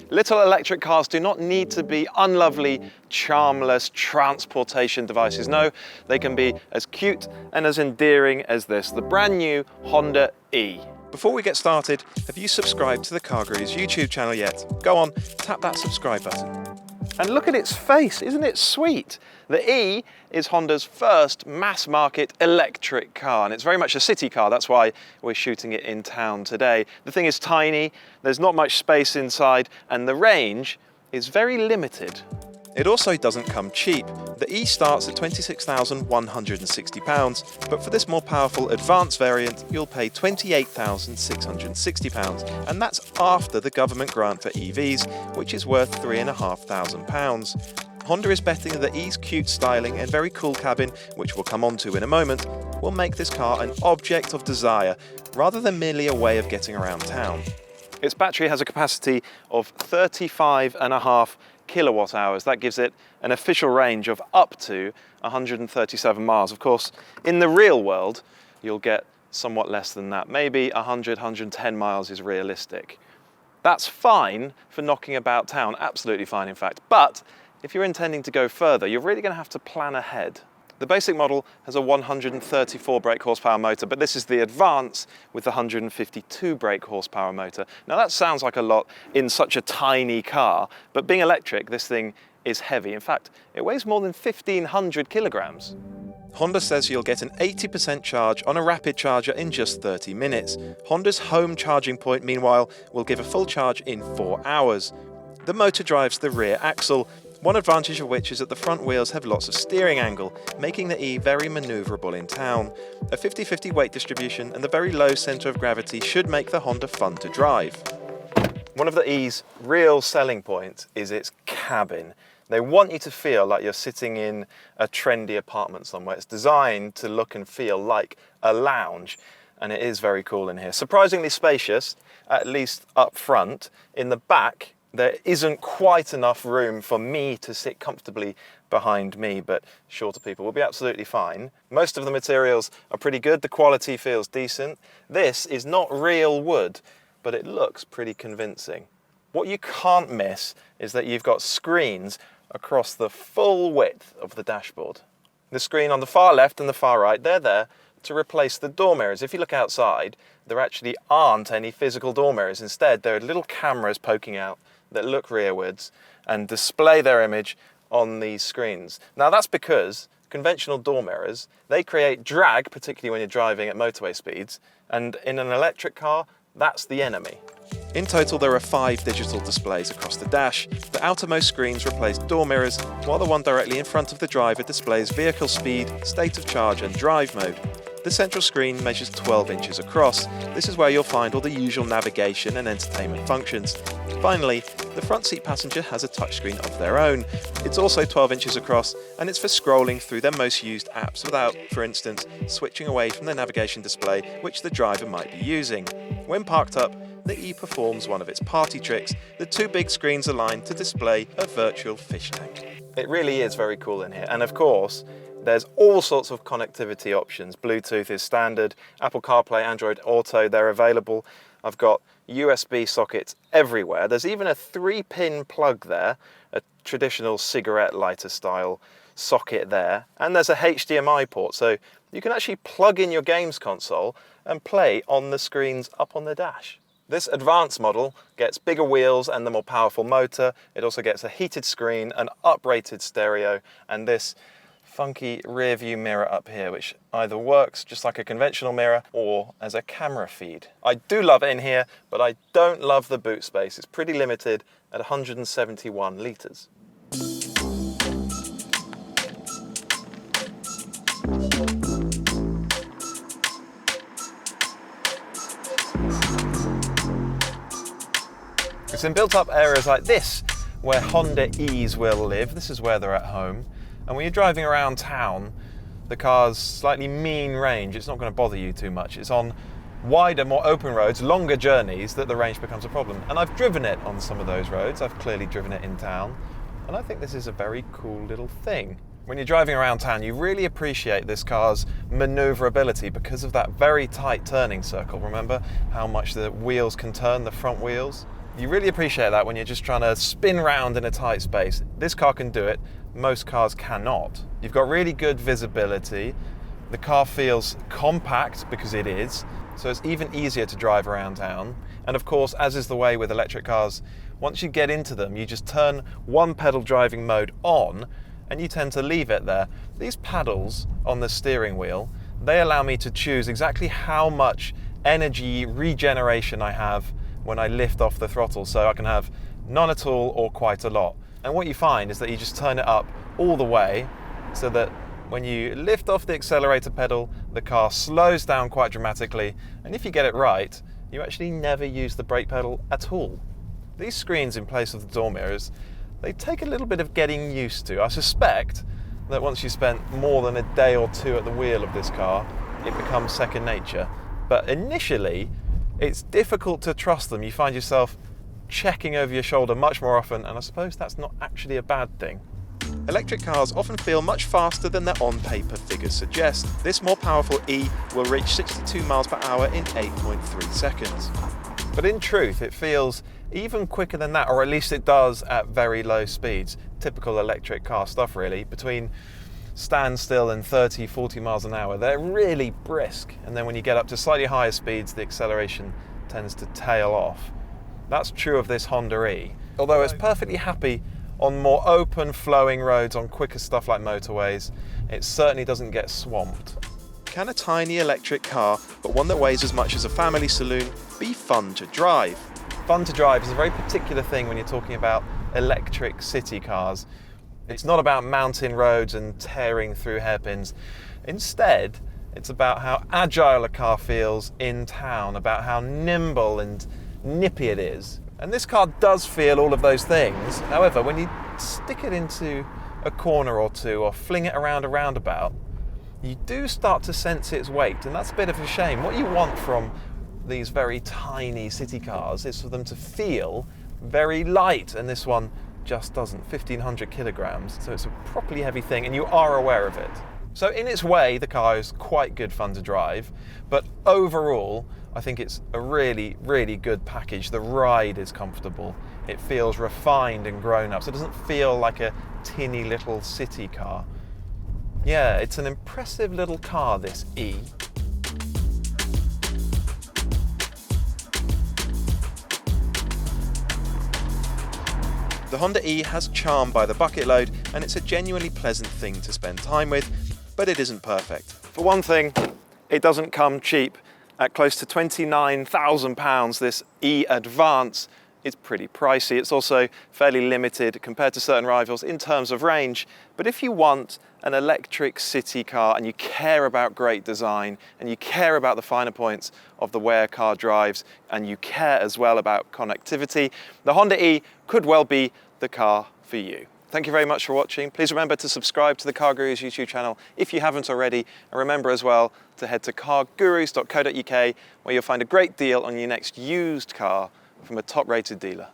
Little electric cars do not need to be unlovely, charmless transportation devices. No, they can be as cute and as endearing as this, the brand new Honda E. Before we get started, have you subscribed to the CarGurus YouTube channel yet? Go on, tap that subscribe button. And look at its face, isn't it sweet? The E is Honda's first mass-market electric car, and it's very much a city car. That's why we're shooting it in town today. The thing is tiny, there's not much space inside, and the range is very limited. It also doesn't come cheap. The E starts at £26,160, but for this more powerful advanced variant, you'll pay £28,660, and that's after the government grant for EVs, which is worth £3,500. Honda is betting that the E's cute styling and very cool cabin, which we'll come on to in a moment, will make this car an object of desire, rather than merely a way of getting around town. Its battery has a capacity of 35.5 kilowatt hours. That gives it an official range of up to 137 miles. Of course, in the real world, you'll get somewhat less than that. Maybe 100, 110 miles is realistic. That's fine for knocking about town, absolutely fine in fact. But if you're intending to go further, you're really going to have to plan ahead. The basic model has a 134 brake horsepower motor, but this is the Advance with the 152 brake horsepower motor. Now that sounds like a lot in such a tiny car, but being electric, this thing is heavy. In fact, it weighs more than 1,500 kilograms. Honda says you'll get an 80% charge on a rapid charger in just 30 minutes. Honda's home charging point, meanwhile, will give a full charge in 4 hours. The motor drives the rear axle, one advantage of which is that the front wheels have lots of steering angle, making the E very manoeuvrable in town. A 50-50 weight distribution and the very low centre of gravity should make the Honda fun to drive. One of the E's real selling points is its cabin. They want you to feel like you're sitting in a trendy apartment somewhere. It's designed to look and feel like a lounge, and it is very cool in here. Surprisingly spacious, at least up front. In the back, there isn't quite enough room for me to sit comfortably behind me, but shorter people will be absolutely fine. Most of the materials are pretty good, the quality feels decent. This is not real wood, but it looks pretty convincing. What you can't miss is that you've got screens across the full width of the dashboard. The screen on the far left and the far right, they're there to replace the door mirrors. If you look outside, there actually aren't any physical door mirrors. Instead, there are little cameras poking out that look rearwards and display their image on these screens. Now that's because conventional door mirrors, they create drag, particularly when you're driving at motorway speeds, and in an electric car, that's the enemy. In total, there are 5 digital displays across the dash. The outermost screens replace door mirrors, while the one directly in front of the driver displays vehicle speed, state of charge and drive mode. The central screen measures 12 inches across. This is where you'll find all the usual navigation and entertainment functions. Finally, the front seat passenger has a touchscreen of their own. It's also 12 inches across, and it's for scrolling through their most used apps without, for instance, switching away from the navigation display which the driver might be using. When parked up, the E performs one of its party tricks. The 2 big screens align to display a virtual fish tank. It really is very cool in here, and of course, there's all sorts of connectivity options. Bluetooth is standard, Apple CarPlay, Android Auto, they're available. I've got USB sockets everywhere. There's even a 3-pin plug there, a traditional cigarette lighter style socket there. And there's a HDMI port, so you can actually plug in your games console and play on the screens up on the dash. This Advanced model gets bigger wheels and the more powerful motor. It also gets a heated screen, an uprated stereo, and this funky rear view mirror up here, which either works just like a conventional mirror or as a camera feed. I do love it in here, but I don't love the boot space. It's pretty limited at 171 litres. It's in built up areas like this where Honda E's will live. This is where they're at home. And when you're driving around town, the car's slightly mean range, it's not going to bother you too much. It's on wider, more open roads, longer journeys that the range becomes a problem. And I've driven it on some of those roads. I've clearly driven it in town. And I think this is a very cool little thing. When you're driving around town, you really appreciate this car's maneuverability because of that very tight turning circle. Remember how much the wheels can turn, the front wheels? You really appreciate that when you're just trying to spin round in a tight space. This car can do it, most cars cannot. You've got really good visibility. The car feels compact because it is, so it's even easier to drive around town. And of course, as is the way with electric cars, once you get into them, you just turn one pedal driving mode on and you tend to leave it there. These paddles on the steering wheel, they allow me to choose exactly how much energy regeneration I have when I lift off the throttle, so I can have none at all or quite a lot. And what you find is that you just turn it up all the way so that when you lift off the accelerator pedal, the car slows down quite dramatically, and if you get it right, you actually never use the brake pedal at all. These screens in place of the door mirrors, they take a little bit of getting used to. I suspect that once you spent more than a day or two at the wheel of this car, it becomes second nature. But initially, it's difficult to trust them. You find yourself checking over your shoulder much more often, and I suppose that's not actually a bad thing. Electric cars often feel much faster than their on-paper figures suggest. This more powerful E will reach 62 miles per hour in 8.3 seconds. But in truth, it feels even quicker than that, or at least it does at very low speeds. Typical electric car stuff really. Between standstill and 30, 40 miles an hour, they're really brisk. And then when you get up to slightly higher speeds, the acceleration tends to tail off. That's true of this Honda E. Although it's perfectly happy on more open flowing roads, on quicker stuff like motorways, it certainly doesn't get swamped. Can a tiny electric car, but one that weighs as much as a family saloon, be fun to drive? Fun to drive is a very particular thing when you're talking about electric city cars. It's not about mountain roads and tearing through hairpins. Instead, it's about how agile a car feels in town, about how nimble and nippy it is. And this car does feel all of those things. However, when you stick it into a corner or two or fling it around a roundabout, you do start to sense its weight, and that's a bit of a shame. What you want from these very tiny city cars is for them to feel very light, and this one just doesn't. 1,500 kilograms, so it's a properly heavy thing, and you are aware of it. So in its way, the car is quite good fun to drive, but overall, I think it's a really, really good package. The ride is comfortable. It feels refined and grown up, so it doesn't feel like a tinny little city car. Yeah, it's an impressive little car, this E. The Honda E has charm by the bucket load, and it's a genuinely pleasant thing to spend time with, but it isn't perfect. For one thing, it doesn't come cheap. At close to £29,000, this E Advance is pretty pricey. It's also fairly limited compared to certain rivals in terms of range. But if you want an electric city car and you care about great design and you care about the finer points of the way a car drives and you care as well about connectivity, the Honda E could well be the car for you. Thank you very much for watching. Please remember to subscribe to the CarGurus YouTube channel if you haven't already. And remember as well to head to cargurus.co.uk where you'll find a great deal on your next used car from a top-rated dealer.